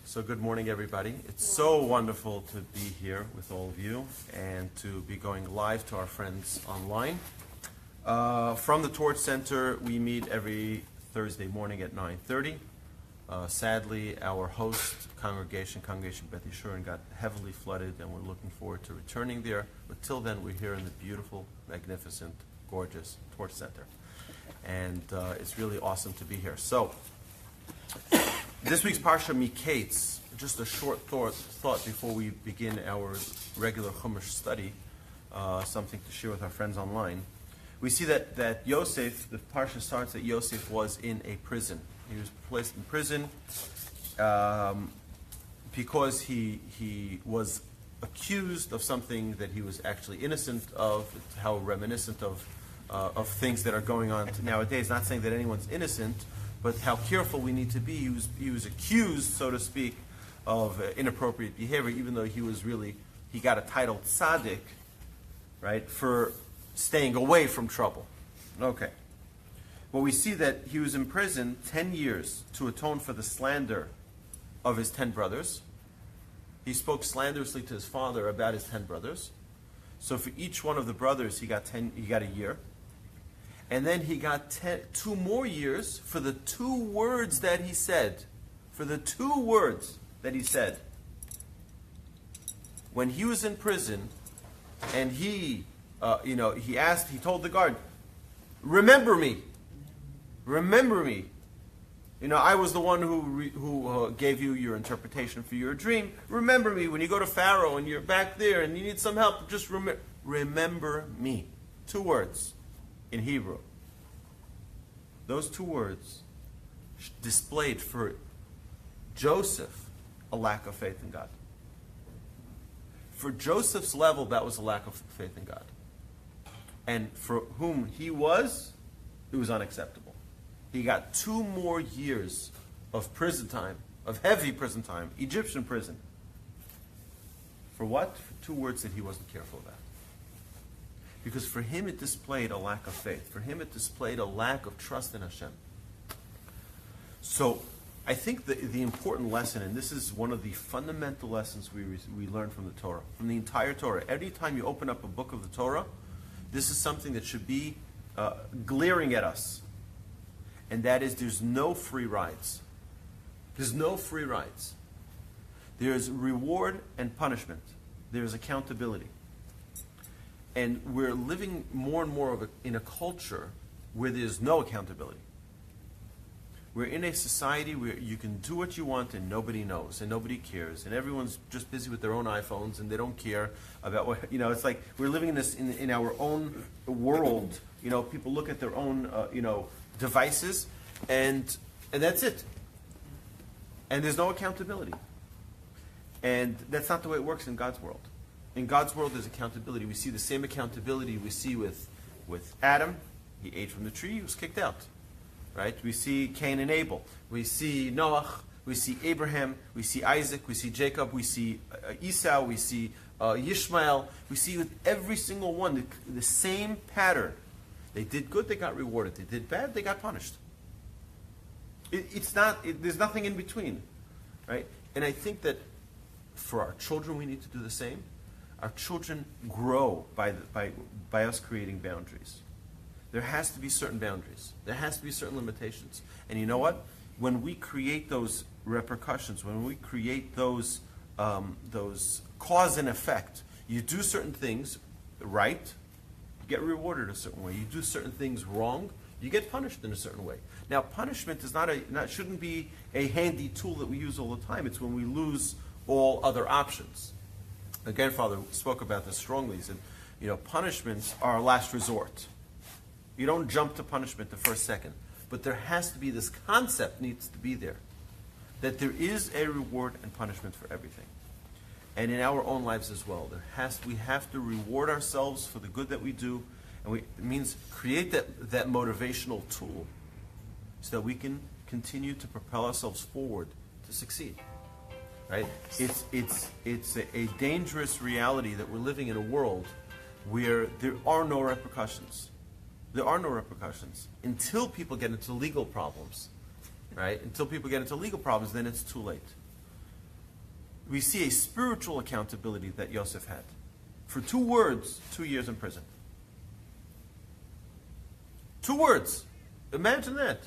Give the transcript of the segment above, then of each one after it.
So good morning, everybody. It's so wonderful to be here with all of you and to be going live to our friends online. From the Torch Center, we meet every Thursday morning at 9:30. Sadly, our host Congregation Beth Yeshurun, got heavily flooded, and we're looking forward to returning there. But till then, we're here in the beautiful, magnificent, gorgeous Torch Center. And it's really awesome to be here. So, this week's Parsha Mikeitz, just a short thought before we begin our regular Chumash study, something to share with our friends online. We see that Yosef, the Parsha starts that Yosef was in a prison. He was placed in prison because he was accused of something that he was actually innocent of. It's how reminiscent of things that are going on nowadays. Not saying that anyone's innocent, but how careful we need to be. He was accused, so to speak, of inappropriate behavior, even though he got a title tzaddik, right, for staying away from trouble. Okay. Well, we see that he was in prison 10 years to atone for the slander of his 10 brothers. He spoke slanderously to his father about his 10 brothers. So for each one of the brothers, he got a year. And then he got 2 more years for the 2 words that he said. For the 2 words that he said. When he was in prison, and he told the guard, "Remember me. Remember me. I was the one who gave you your interpretation for your dream. Remember me when you go to Pharaoh and you're back there and you need some help. Just remember me." 2 words. In Hebrew. Those 2 words displayed for Joseph a lack of faith in God. For Joseph's level, that was a lack of faith in God. And for whom he was, it was unacceptable. He got 2 more years of prison time, of heavy prison time, Egyptian prison. For what? For 2 words that he wasn't careful about. Because for him it displayed a lack of faith. For him it displayed a lack of trust in Hashem. So I think the important lesson, and this is one of the fundamental lessons we learn from the Torah, from the entire Torah. Every time you open up a book of the Torah, this is something that should be glaring at us. And that is, there's no free rides. There's no free rides. There's reward and punishment. There's accountability. And we're living more and more in a culture where there's no accountability. We're in a society where you can do what you want and nobody knows and nobody cares, and everyone's just busy with their own iPhones and they don't care about what, it's like we're living in this in our own world. People look at their own devices and that's it. And there's no accountability. And that's not the way it works in God's world. In God's world, there's accountability. We see the same accountability we see with Adam. He ate from the tree, he was kicked out. Right? We see Cain and Abel. We see Noah. We see Abraham. We see Isaac. We see Jacob. We see Esau. We see Ishmael. We see with every single one the same pattern. They did good, they got rewarded. They did bad, they got punished. There's nothing in between. Right? And I think that for our children, we need to do the same. Our children grow by us creating boundaries. There has to be certain boundaries. There has to be certain limitations. And you know what? When we create those repercussions, when we create those cause and effect, you do certain things right, you get rewarded a certain way. You do certain things wrong, you get punished in a certain way. Now, punishment is shouldn't be a handy tool that we use all the time. It's when we lose all other options. The grandfather spoke about this strongly. He said, punishments are our last resort. You don't jump to punishment the first second. But there has to be, this concept needs to be there, that there is a reward and punishment for everything. And in our own lives as well. We have to reward ourselves for the good that we do. And it means create that motivational tool so that we can continue to propel ourselves forward to succeed. Right? It's a dangerous reality that we're living in a world where there are no repercussions. There are no repercussions until people get into legal problems. Right? Until people get into legal problems, then it's too late. we see a spiritual accountability that Yosef had. For 2 words, 2 years in prison. 2 words. Imagine that.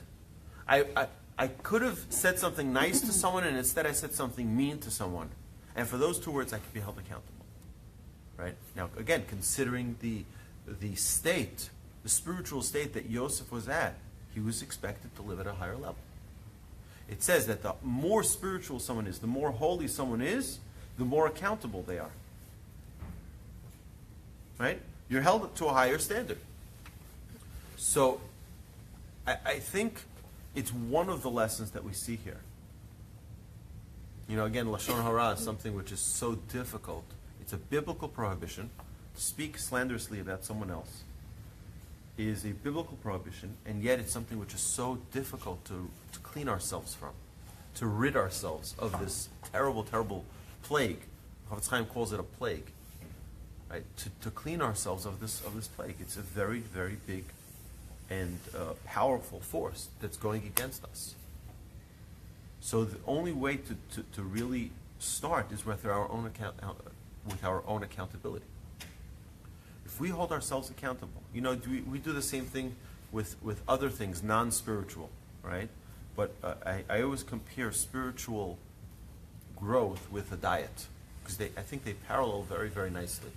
I could have said something nice to someone, and instead I said something mean to someone. And for those 2 words, I could be held accountable. Right? Now, again, considering the state, the spiritual state that Yosef was at, he was expected to live at a higher level. It says that the more spiritual someone is, the more holy someone is, the more accountable they are. Right? You're held to a higher standard. So, I think it's one of the lessons that we see here. Again, Lashon Hara is something which is so difficult. It's a biblical prohibition. To speak slanderously about someone else is a biblical prohibition, and yet it's something which is so difficult to clean ourselves from, to rid ourselves of this terrible, terrible plague. Chafetz Chaim calls it a plague. Right? To clean ourselves of this plague. It's a very, very big and powerful force that's going against us. So the only way to really start is with our own accountability. If we hold ourselves accountable, we do the same thing with other things, non-spiritual, right? But I always compare spiritual growth with a diet, because I think they parallel very, very nicely,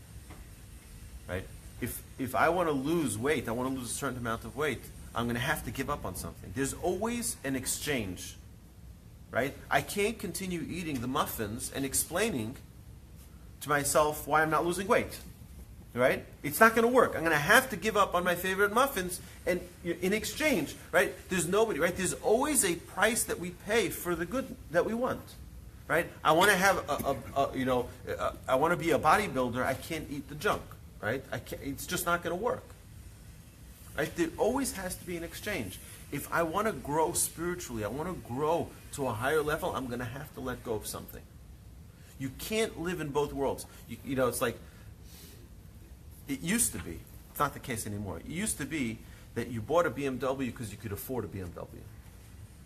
right? If I want to lose weight, I want to lose a certain amount of weight, I'm going to have to give up on something. There's always an exchange, right? I can't continue eating the muffins and explaining to myself why I'm not losing weight, right? It's not going to work. I'm going to have to give up on my favorite muffins, and in exchange, right? There's nobody, right? There's always a price that we pay for the good that we want, right? I want to have I want to be a bodybuilder. I can't eat the junk, right? It's just not going to work, right? There always has to be an exchange. If I want to grow spiritually, I want to grow to a higher level, I'm going to have to let go of something. You can't live in both worlds. It's like, it used to be, it's not the case anymore. It used to be that you bought a BMW because you could afford a BMW.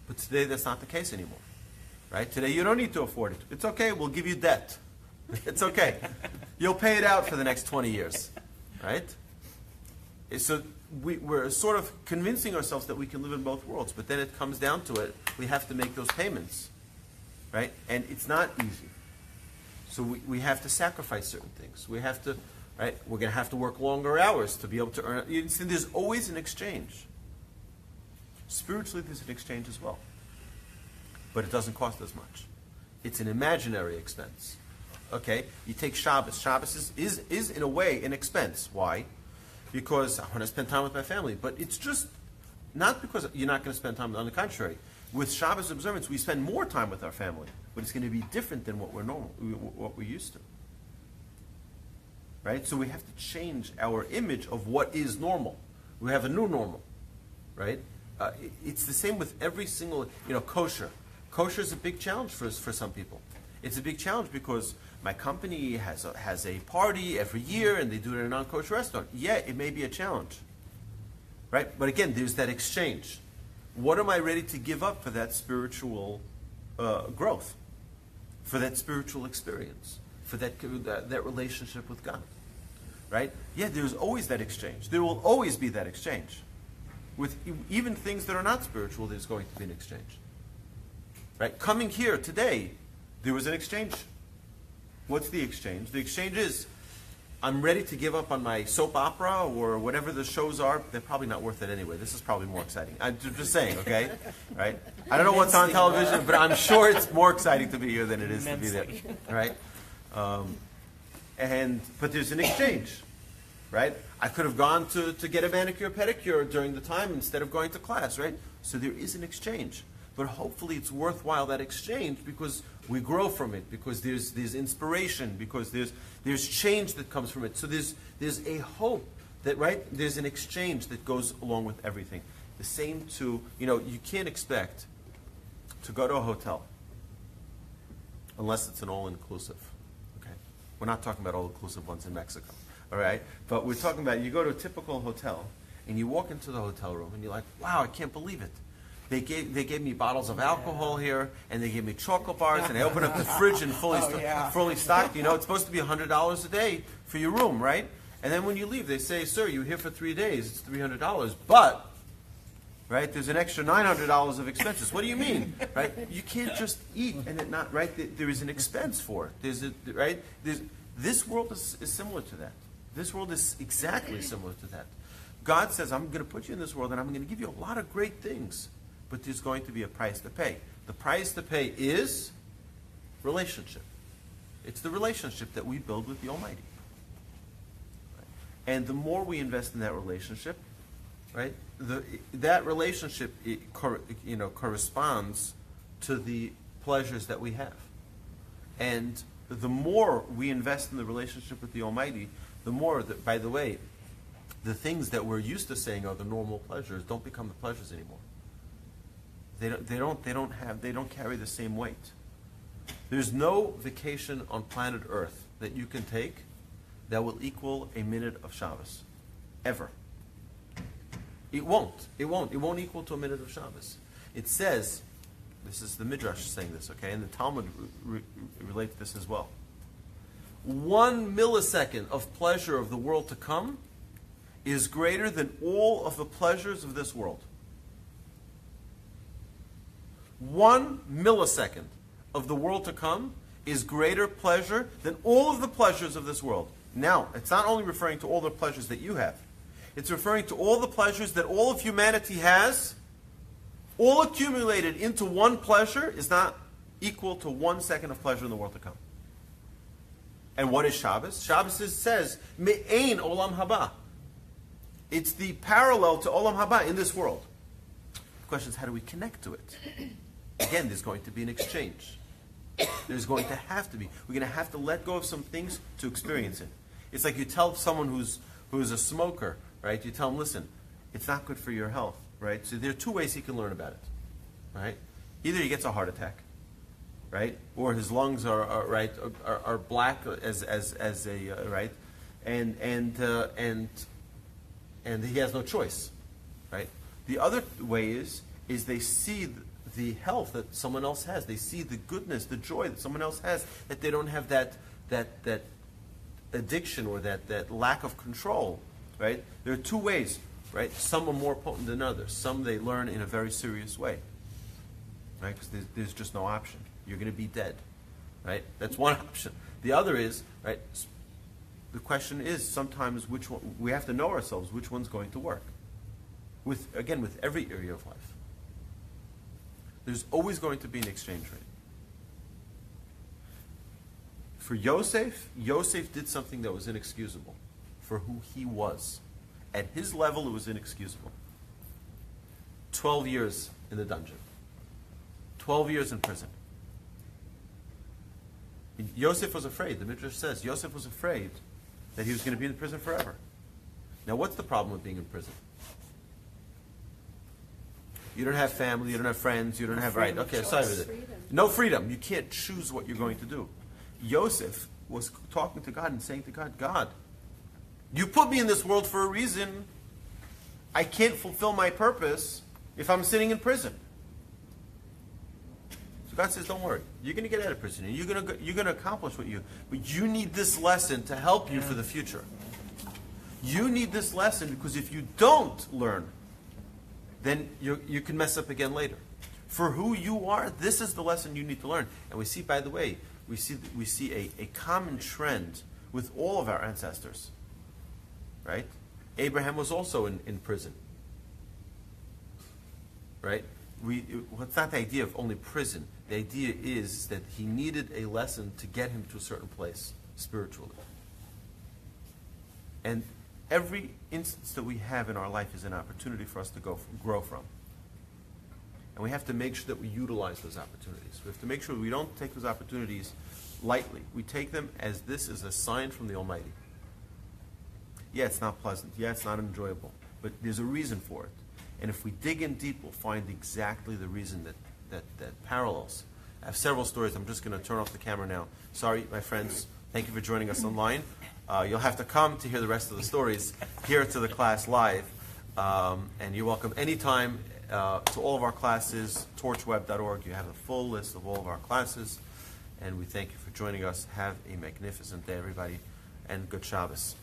But today that's not the case anymore. Right? Today you don't need to afford it. It's okay, we'll give you debt. It's okay. You'll pay it out for the next 20 years. Right? So we're sort of convincing ourselves that we can live in both worlds, but then it comes down to it, we have to make those payments. Right? And it's not easy. So we have to sacrifice certain things. We have to, right? We're going to have to work longer hours to be able to earn. There's always an exchange. Spiritually, there's an exchange as well. But it doesn't cost as much. It's an imaginary expense. Okay? You take Shabbos. Shabbos is in a way an expense. Why? Because I want to spend time with my family. But it's just not because you're not going to spend time. On the contrary, with Shabbos observance, we spend more time with our family. But it's going to be different than what we're used to. Right? So we have to change our image of what is normal. We have a new normal. Right? It's the same with every single, kosher. Kosher is a big challenge for some people. It's a big challenge because my company has a party every year and they do it in a non-kosher restaurant. Yeah, it may be a challenge. Right? But again, there's that exchange. What am I ready to give up for that spiritual growth? For that spiritual experience? For that relationship with God? Right? Yeah, there's always that exchange. There will always be that exchange. With even things that are not spiritual, there's going to be an exchange. Right? Coming here today, there was an exchange. What's the exchange? The exchange is, I'm ready to give up on my soap opera or whatever the shows are. They're probably not worth it anyway. This is probably more exciting. I'm just saying, okay? Right? I don't know what's on television, but I'm sure it's more exciting to be here than it is to be there. Right? But there's an exchange. Right? I could have gone to get a manicure pedicure during the time instead of going to class, right? So there is an exchange. But hopefully it's worthwhile, that exchange, because we grow from it, because there's inspiration, because there's change that comes from it. So there's a hope that, right, there's an exchange that goes along with everything. The same you can't expect to go to a hotel unless it's an all-inclusive. Okay? We're not talking about all-inclusive ones in Mexico. All right? But we're talking about, you go to a typical hotel, and you walk into the hotel room, and you're like, wow, I can't believe it. They gave me bottles of alcohol here, and they gave me chocolate bars, and I opened up the fridge and fully stocked. It's supposed to be $100 a day for your room, right? And then when you leave, they say, sir, you were here for 3 days, it's $300, but, right, there's an extra $900 of expenses. What do you mean, right? You can't just eat and it not, right? There is an expense for it. This world is similar to that. This world is exactly similar to that. God says, I'm going to put you in this world and I'm going to give you a lot of great things, but there's going to be a price to pay. The price to pay is relationship. It's the relationship that we build with the Almighty. And the more we invest in that relationship, right, that relationship corresponds to the pleasures that we have. And the more we invest in the relationship with the Almighty, the more that, by the way, the things that we're used to saying are the normal pleasures don't become the pleasures anymore. They don't carry the same weight. There's no vacation on planet Earth that you can take that will equal a minute of Shabbos, ever. It won't. It won't equal to a minute of Shabbos. It says, this is the Midrash saying this, okay, and the Talmud relates this as well. 1 millisecond of pleasure of the world to come is greater than all of the pleasures of this world. 1 millisecond of the world to come is greater pleasure than all of the pleasures of this world. Now, it's not only referring to all the pleasures that you have. It's referring to all the pleasures that all of humanity has, all accumulated into one pleasure is not equal to 1 second of pleasure in the world to come. And what is Shabbos? Shabbos says, Me'ein olam haba. It's the parallel to olam haba in this world. The question is, how do we connect to it? Again, there's going to be an exchange. There's going to have to be. We're going to have to let go of some things to experience it. It's like you tell someone who's a smoker, right? You tell him, listen, it's not good for your health, right? So there are 2 ways he can learn about it, right? Either he gets a heart attack, right? Or his lungs are black as a right, and he has no choice, right? The other way is they see the health that someone else has. They see the goodness, the joy that someone else has, that they don't have that addiction or that lack of control, right? There are 2 ways, right? Some are more potent than others. Some they learn in a very serious way, right? Because there's just no option. You're going to be dead, right? That's one option. The other is, right, the question is sometimes which one, we have to know ourselves which one's going to work. With every area of life. There's always going to be an exchange rate. For Yosef did something that was inexcusable for who he was. At his level, it was inexcusable. 12 years in the dungeon. 12 years in prison. Yosef was afraid. The Midrash says Yosef was afraid that he was going to be in prison forever. Now, what's the problem with being in prison? You don't have family, you don't have friends, you don't have right. Okay, sorry with it. No freedom. You can't choose what you're going to do. Yosef was talking to God and saying to God, God, you put me in this world for a reason. I can't fulfill my purpose if I'm sitting in prison. So God says, don't worry. You're going to get out of prison. And you're going to accomplish but you need this lesson to help you for the future. You need this lesson because if you don't learn, then you can mess up again later. For who you are, this is the lesson you need to learn. And we see, by the way, we see a common trend with all of our ancestors. Right? Abraham was also in prison. Right? It's not the idea of only prison. The idea is that he needed a lesson to get him to a certain place spiritually. And every instance that we have in our life is an opportunity for us to grow from. And we have to make sure that we utilize those opportunities. We have to make sure we don't take those opportunities lightly. We take them as this is a sign from the Almighty. Yeah, it's not pleasant. Yeah, it's not enjoyable. But there's a reason for it. And if we dig in deep, we'll find exactly the reason that parallels. I have several stories. I'm just going to turn off the camera now. Sorry, my friends. Thank you for joining us online. You'll have to come to hear the rest of the stories here to the class live. And you're welcome anytime to all of our classes, torchweb.org. You have a full list of all of our classes. And we thank you for joining us. Have a magnificent day, everybody, and good Shabbos.